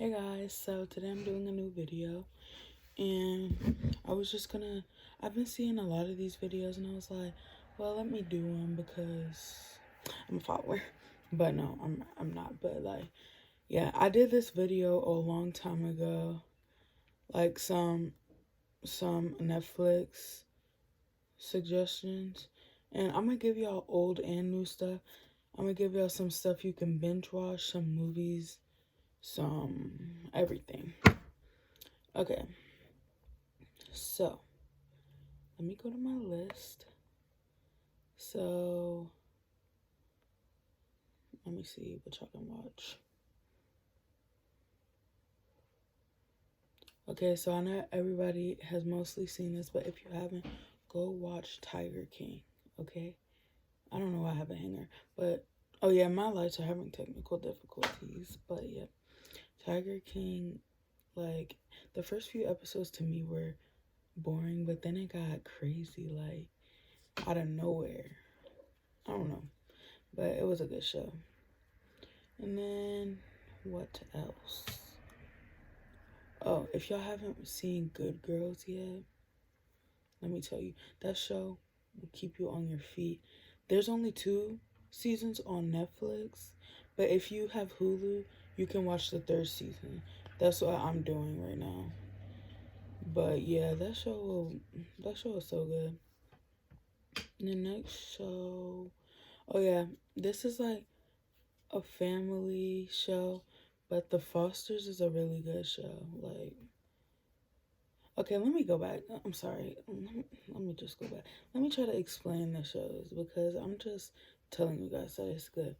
Hey guys, so today I'm doing a new video and I've been seeing a lot of these videos and I was like, well, let me do one because I'm a follower. But no, I'm not, but like, yeah, I did this video a long time ago, like some Netflix suggestions, and I'm gonna give y'all old and new stuff. I'm gonna give y'all some stuff you can binge watch, some movies, some everything. Okay, so let me go to my list. So let me see what y'all can watch. Okay, so I know everybody has mostly seen this, but if you haven't, go watch Tiger King. Okay, I don't know why I have a hanger, but oh yeah, my lights are having technical difficulties, but yeah, Tiger King. Like the first few episodes to me were boring, but then it got crazy, like out of nowhere. I don't know, but it was a good show. And then what else? Oh, if y'all haven't seen Good Girls yet, let me tell you, that show will keep you on your feet. There's only 2 seasons on Netflix, but if you have Hulu, you can watch the 3rd season. That's what I'm doing right now. But yeah, that show is so good. The next show, oh yeah, this is like a family show, but The Fosters is a really good show. Like, okay, let me go back. I'm sorry. Let me just go back. Let me try to explain the shows because I'm just telling you guys that it's good.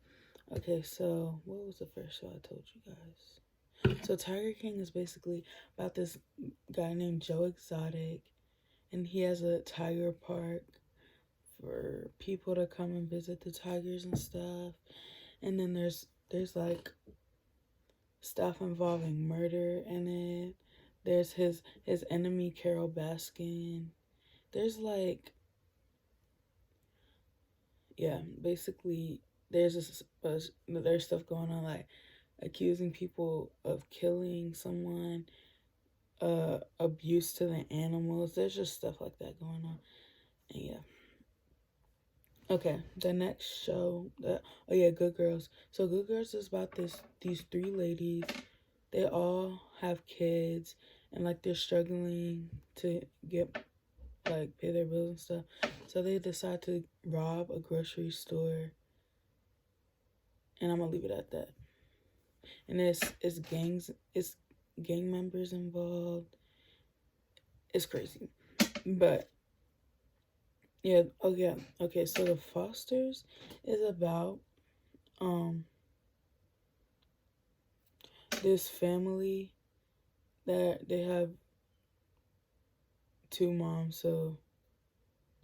Okay, so what was the first show I told you guys? So Tiger King is basically about this guy named Joe Exotic, and he has a tiger park for people to come and visit the tigers and stuff. And then there's like stuff involving murder in it. There's his enemy Carol Baskin. There's like, yeah, basically there's stuff going on, like accusing people of killing someone, abuse to the animals. There's just stuff like that going on. And yeah. Okay, the next show, oh yeah, Good Girls. So Good Girls is about these 3 ladies. They all have kids and like they're struggling to get like pay their bills and stuff. So they decide to rob a grocery store, and I'm gonna leave it at that. And it's gang members involved. It's crazy, but yeah. Oh yeah. Okay. So The Fosters is about this family that they have 2 moms. So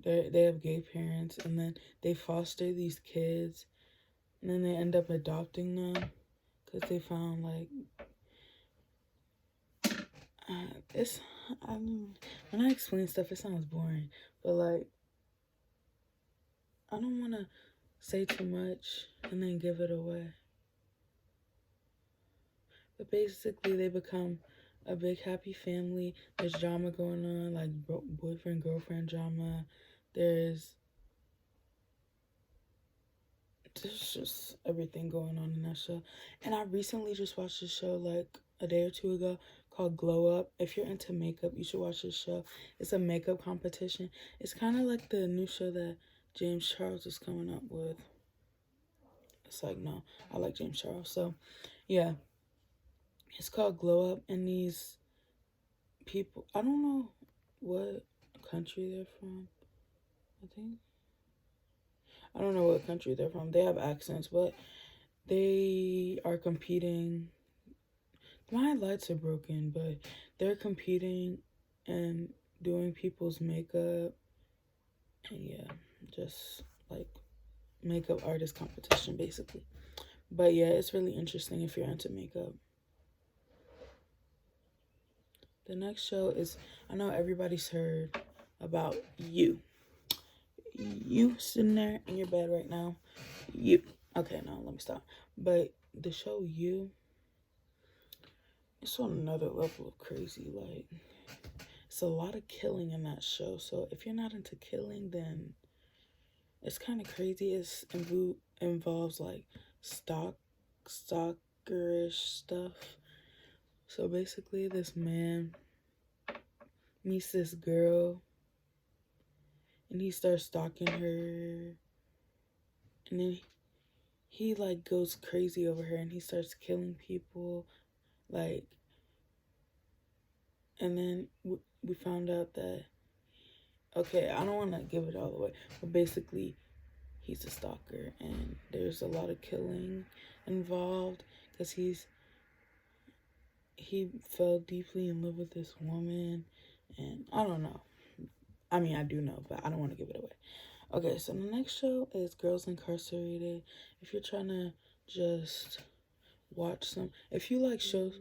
they have gay parents, and then they foster these kids, and then they end up adopting them because they found like it's when I explain stuff, it sounds boring, but like I don't want to say too much and then give it away. But basically, they become a big happy family. There's drama going on, like boyfriend girlfriend drama. There's just everything going on in that show. And I recently just watched this show like a day or 2 ago called Glow Up. If you're into makeup, you should watch this show. It's a makeup competition. It's kind of like the new show that James Charles is coming up with. It's like, no, I like James Charles. So, yeah, it's called Glow Up. And these people, I don't know what country they're from. I don't know what country they're from. They have accents, but they are competing. My lights are broken, but they're competing and doing people's makeup. And yeah, just like makeup artist competition, basically. But yeah, it's really interesting if you're into makeup. The next show is, I know everybody's heard about You. You sitting there in your bed right now. You. Okay, no, let me stop. But the show You, it's on another level of crazy. Like, it's a lot of killing in that show. So if you're not into killing, then it's kind of crazy. Involves like stalkerish stuff. So basically, this man meets this girl, and he starts stalking her, and then he like goes crazy over her, and he starts killing people, like. And then we found out that, okay, I don't want to give it all away, but basically he's a stalker, and there's a lot of killing involved because he fell deeply in love with this woman, and I don't know. I mean, I do know, but I don't want to give it away. Okay, so the next show is Girls Incarcerated. If you're trying to just watch some, if you like shows.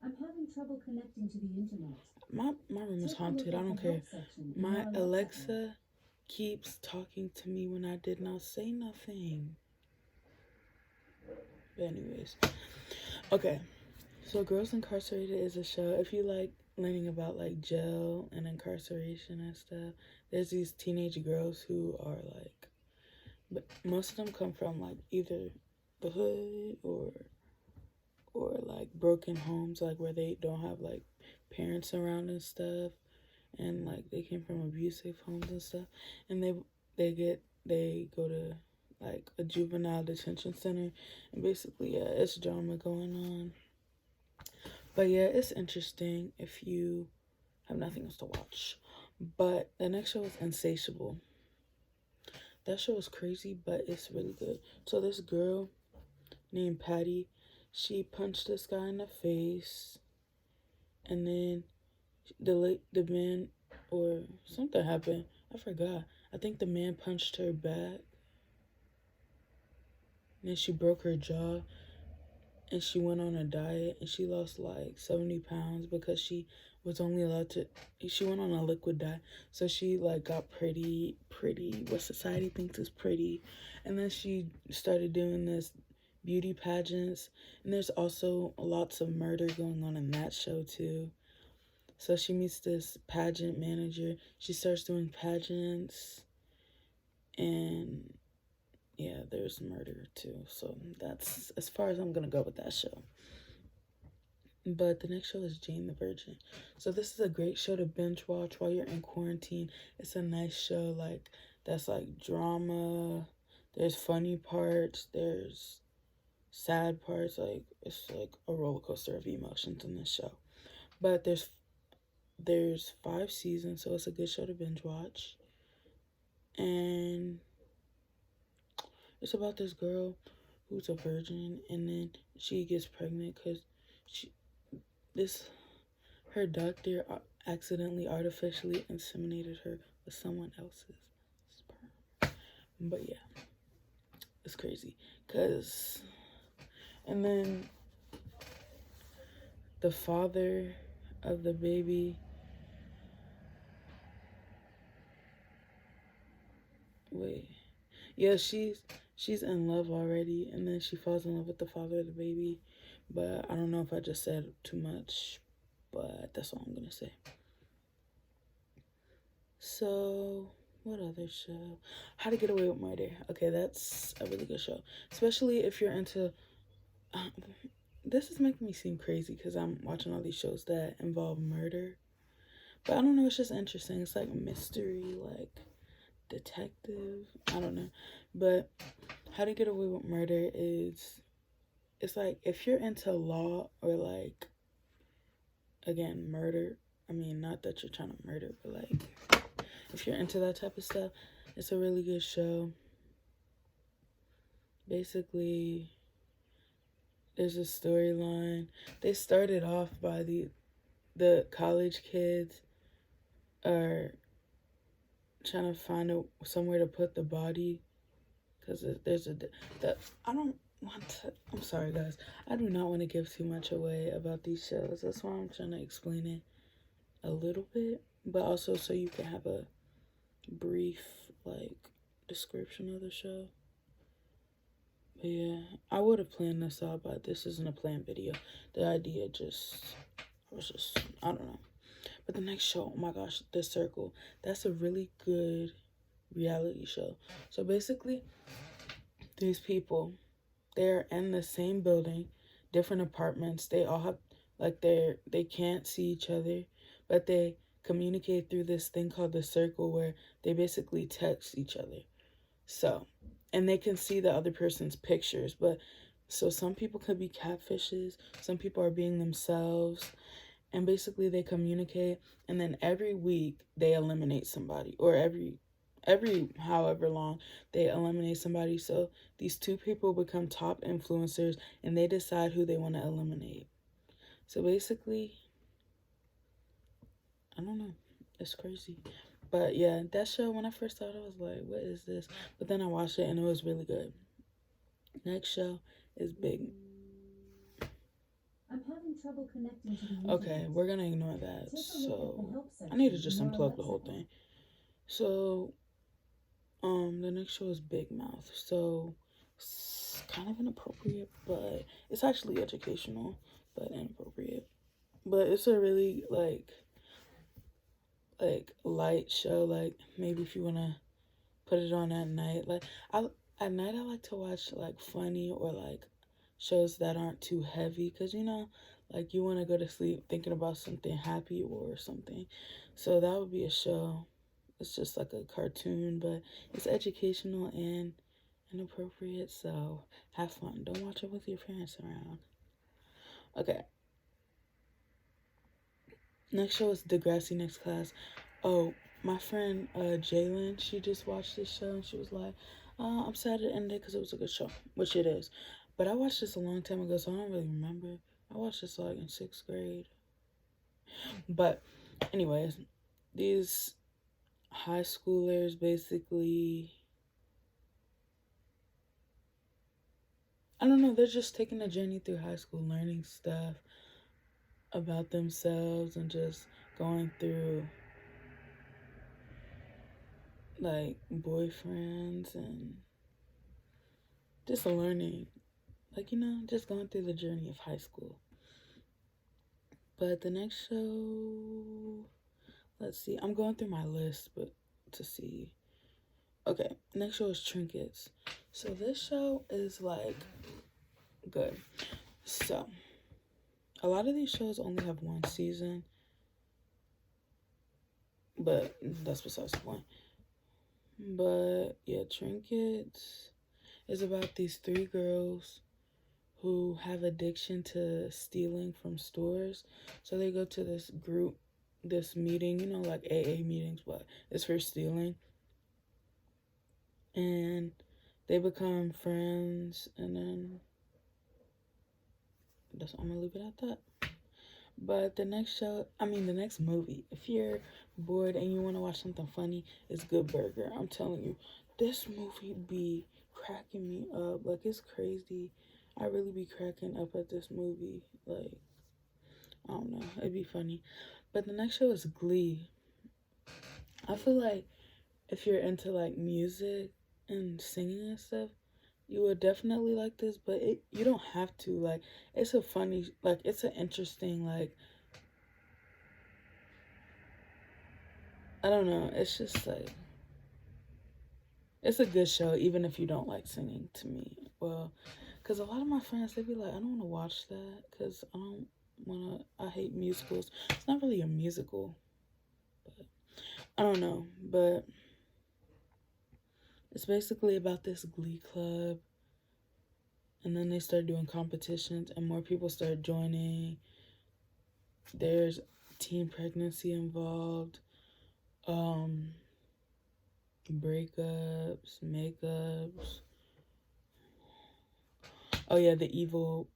I'm having trouble connecting to the internet. My room is haunted. I don't care. My Alexa keeps talking to me when I did not say nothing. But anyways, okay. So Girls Incarcerated is a show. If you like learning about like jail and incarceration and stuff, there's these teenage girls who are like, but most of them come from like either the hood or like broken homes, like where they don't have like parents around and stuff, and like they came from abusive homes and stuff, and they go to like a juvenile detention center, and basically it's drama going on. But yeah, it's interesting if you have nothing else to watch. But the next show is Insatiable. That show is crazy, but it's really good. So this girl named Patty, she punched this guy in the face, and then the man, or something happened. I forgot. I think the man punched her back. And then she broke her jaw, and she went on a diet, and she lost like 70 pounds because she was only allowed to. She went on a liquid diet, so she like got pretty, what society thinks is pretty, and then she started doing this beauty pageants, and there's also lots of murder going on in that show too. So she meets this pageant manager. She starts doing pageants, and yeah, there's murder too. So that's as far as I'm gonna go with that show. But the next show is Jane the Virgin. So this is a great show to binge watch while you're in quarantine. It's a nice show, like that's like drama. There's funny parts. There's sad parts. Like it's like a roller coaster of emotions in this show. But there's 5 seasons, so it's a good show to binge watch. And it's about this girl who's a virgin, and then she gets pregnant because her doctor accidentally artificially inseminated her with someone else's sperm. But yeah, it's crazy. And then the father of the baby, yeah, she's in love already, and then she falls in love with the father of the baby. But I don't know if I just said too much, but that's all I'm gonna say. So what other show? How to Get Away with Murder. Okay, that's a really good show, especially if you're into. This is making me seem crazy because I'm watching all these shows that involve murder, but I don't know. It's just interesting. It's like mystery, like detective. I don't know, but How to Get Away with Murder is. It's like if you're into law or like, again, murder. I mean, not that you're trying to murder, but like if you're into that type of stuff, it's a really good show. Basically, there's a storyline. They started off by the college kids are trying to find somewhere to put the body, because there's that I don't want to. I'm sorry, guys. I do not want to give too much away about these shows. That's why I'm trying to explain it a little bit, but also so you can have a brief like description of the show. But yeah, I would have planned this out, but this isn't a planned video. The idea was just, I don't know. But the next show, oh my gosh, The Circle. That's a really good reality show. So basically, these people, they're in the same building, different apartments. They all have, like, they can't see each other, but they communicate through this thing called The Circle where they basically text each other. So, and they can see the other person's pictures, but so some people could be catfishes, some people are being themselves, and basically they communicate, and then every week they eliminate somebody, or every however long they eliminate somebody. So these two people become top influencers and they decide who they want to eliminate. So basically, I don't know, it's crazy. But yeah, that show, when I first saw it, I was like, what is this? But then I watched it and it was really good. Next show is Big. I'm having trouble connecting to the internet. Okay, we're gonna ignore that. Take a look at the So help I need to section just in your unplug the whole lexicon. thing. So the next show is Big Mouth. So it's kind of inappropriate, but it's actually educational, but inappropriate. But it's a really like light show. Like maybe if you wanna put it on at night. Like at night I like to watch like funny or like shows that aren't too heavy, because you know, like you want to go to sleep thinking about something happy or something. So that would be a show. It's just like a cartoon, but it's educational and inappropriate, so have fun. Don't watch it with your parents around. Okay, next show is Degrassi Next Class. Oh, my friend Jalen, she just watched this show and she was like, I'm sad it ended because it was a good show, which it is. But I watched this a long time ago, so I don't really remember. I watched this like in 6th grade. But anyways, these high schoolers basically, I don't know, they're just taking a journey through high school, learning stuff about themselves and just going through like boyfriends and just learning, like, you know, just going through the journey of high school. But the next show, let's see, I'm going through my list, but to see. Okay, next show is Trinkets. So this show is like good. So a lot of these shows only have one season, but that's besides the point. But yeah, Trinkets is about these 3 girls who have addiction to stealing from stores. So they go to this group, this meeting, you know, like AA meetings, but it's for stealing. And they become friends, and then I'm gonna leave it at that. But the next movie, if you're bored and you want to watch something funny, is Good Burger. I'm telling you, this movie be cracking me up. Like, it's crazy. I really be cracking up at this movie. Like, I don't know, it'd be funny. But the next show is Glee. I feel like if you're into like music and singing and stuff, you would definitely like this, but you don't have to. Like, it's a funny, like, it's an interesting, like, I don't know, it's just like, it's a good show, even if you don't like singing, to me. Well, because a lot of my friends, they be like, I don't want to watch that, because I hate musicals. It's not really a musical, but I don't know, but it's basically about this Glee club, and then they start doing competitions, and more people start joining. There's teen pregnancy involved, breakups, makeups. Oh yeah, the evil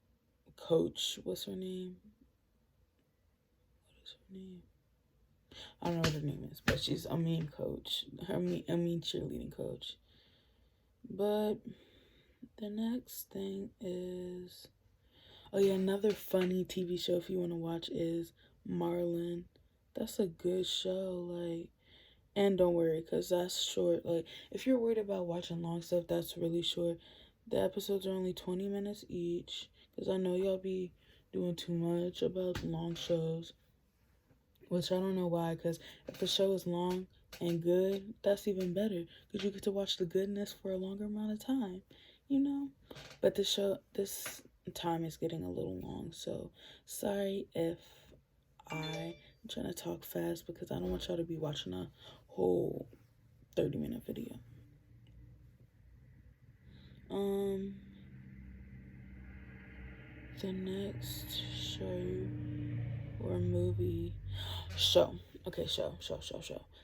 coach. What's her name? What is her name? I don't know what her name is, but she's a mean coach. A mean cheerleading coach. But the next thing is, oh yeah, another funny TV show if you want to watch is Marlon. That's a good show, like, and don't worry, because that's short. Like, if you're worried about watching long stuff that's really short, The episodes are only 20 minutes each, because I know y'all be doing too much about long shows, which I don't know why, because if a show is long and good, that's even better, because you get to watch the goodness for a longer amount of time, you know? But this time is getting a little long, so sorry if I'm trying to talk fast, because I don't want y'all to be watching a whole 30-minute video. The next show or movie. Show. Okay, show.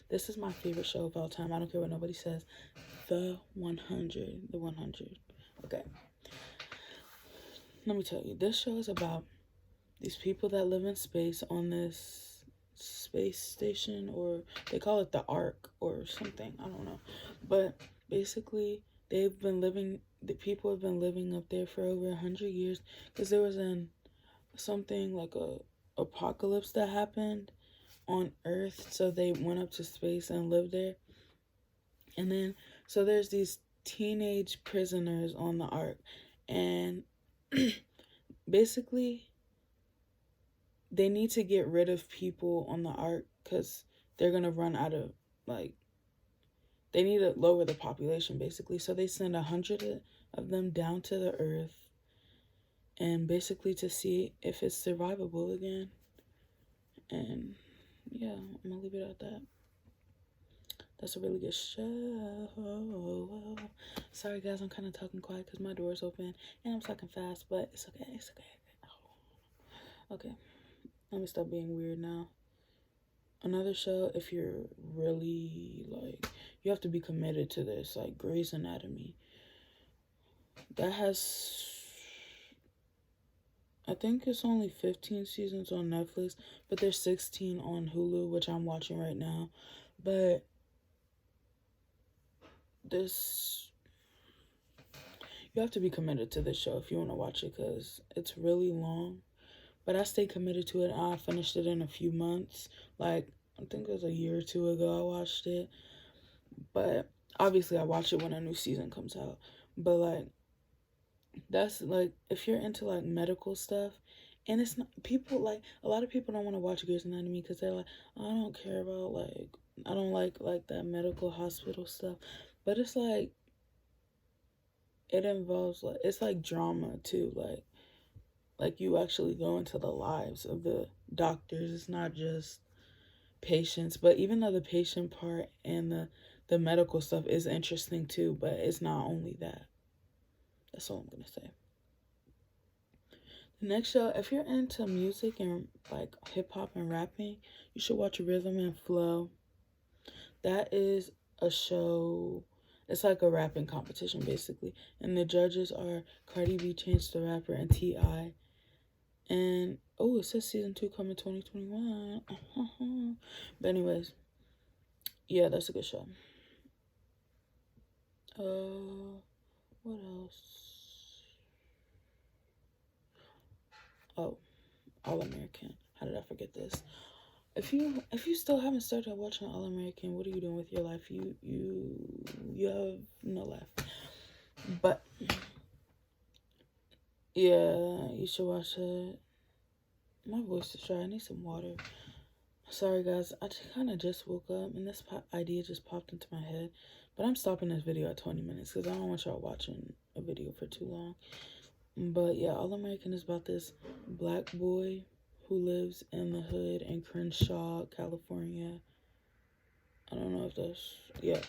This is my favorite show of all time. I don't care what nobody says. The 100. The 100. Okay. Let me tell you. This show is about these people that live in space on this space station, or they call it the Ark or something. I don't know. But basically, the people have been living up there for over 100 years, because there was something like a apocalypse that happened on Earth, so they went up to space and lived there. And then so there's these teenage prisoners on the Ark, and basically they need to get rid of people on the Ark, because they're gonna run out of, like, they need to lower the population, basically. So they send 100 of them down to the Earth, and basically to see if it's survivable again. And yeah, I'm gonna leave it at that. That's a really good show. Sorry guys, I'm kind of talking quiet because my door's open and I'm talking fast, but it's okay. Okay, let me stop being weird now. Another show, if you're really, like, you have to be committed to this, like Grey's Anatomy. That has, I think it's only 15 seasons on Netflix, but there's 16 on Hulu, which I'm watching right now. But you have to be committed to this show if you want to watch it, because it's really long. But I stayed committed to it. I finished it in a few months. Like, I think it was a year or two ago I watched it. But obviously I watch it when a new season comes out. But like, that's like, if you're into like medical stuff, and it's not, people like, a lot of people don't want to watch Grey's Anatomy because they're like, I don't care about, like, I don't like that medical hospital stuff. But it's like, it involves, like, it's like drama too, like you actually go into the lives of the doctors. It's not just patients, but even though the patient part and the medical stuff is interesting too, but it's not only that. That's all I'm gonna say. The next show, if you're into music and like hip hop and rapping, you should watch Rhythm and Flow. That is a show. It's like a rapping competition basically, and the judges are Cardi B, Chance the Rapper, and T.I. And oh, it says season 2 coming 2021. But anyways, yeah, that's a good show. What else? Oh, All American. How did I forget this? If you still haven't started watching All American, what are you doing with your life? You have no life. But yeah, you should watch it. My voice is dry. I need some water. Sorry guys, I kind of just woke up and this idea just popped into my head. But I'm stopping this video at 20 minutes because I don't want y'all watching a video for too long. But yeah, All American is about this black boy who lives in the hood in Crenshaw, California. I don't know if that's, yeah,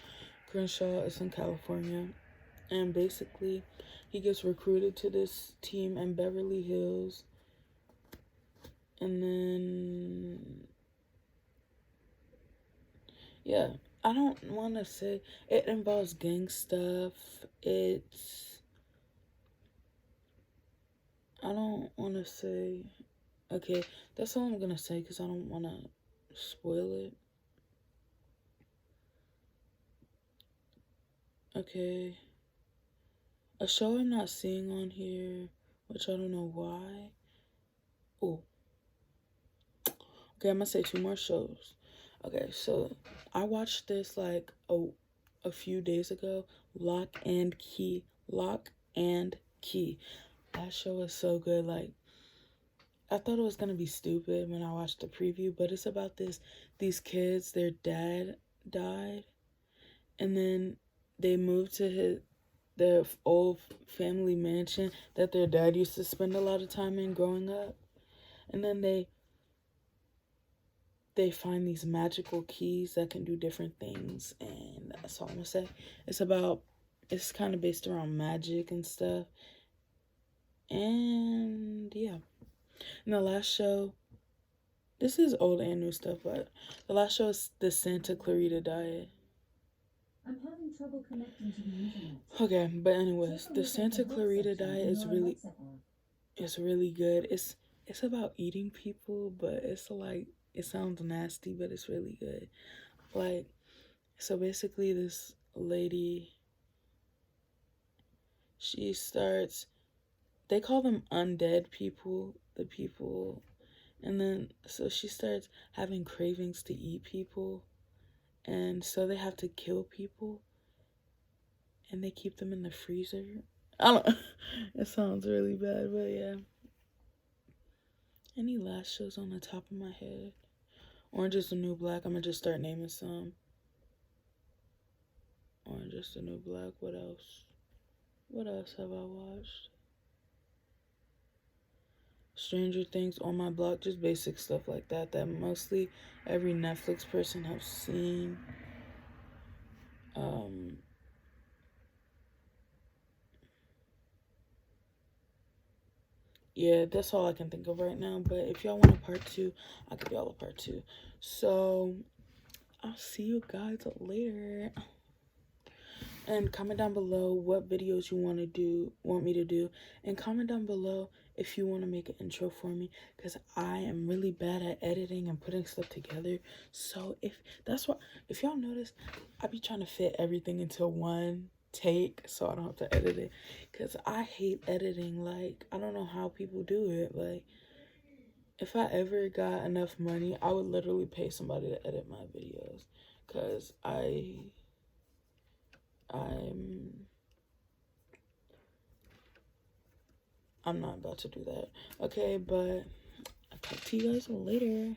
Crenshaw is in California. And basically, he gets recruited to this team in Beverly Hills. And then, yeah, I don't want to say, it involves gang stuff. I don't want to say, okay, that's all I'm going to say because I don't want to spoil it. Okay. A show I'm not seeing on here, which I don't know why. Oh. Okay, I'm going to say 2 more shows. Okay, so I watched this like a few days ago. Lock and Key. Lock and Key. That show was so good. Like, I thought it was gonna be stupid when I watched the preview, but it's about these kids, their dad died, and then they moved to their old family mansion that their dad used to spend a lot of time in growing up. And then they find these magical keys that can do different things, and that's all I'm gonna say. It's kind of based around magic and stuff. And yeah. And the last show, this is old and new stuff, but the last show is the Santa Clarita Diet. I'm having trouble connecting to the internet. Okay, but anyways, the Santa Clarita Diet is really good. It's about eating people, but it's like, it sounds nasty, but it's really good. Like, so basically this lady, they call them undead people, the people, and then so she starts having cravings to eat people, and so they have to kill people, and they keep them in the freezer. I don't, it sounds really bad, but yeah. Any last shows on the top of my head? Orange is the New Black. I'm gonna just start naming some. Orange is the New Black. What else? What else have I watched? Stranger Things, On My Block, just basic stuff like that mostly every Netflix person has seen. Yeah, that's all I can think of right now. But if y'all want a part 2, I'll give y'all a part 2. So I'll see you guys later. And comment down below what videos you want me to do. And comment down below if you want to make an intro for me, because I am really bad at editing and putting stuff together. So if y'all notice, I be trying to fit everything into one take so I don't have to edit it, because I hate editing. Like, I don't know how people do it. Like, if I ever got enough money, I would literally pay somebody to edit my videos, because I'm not about to do that. Okay, but I'll talk to you guys later.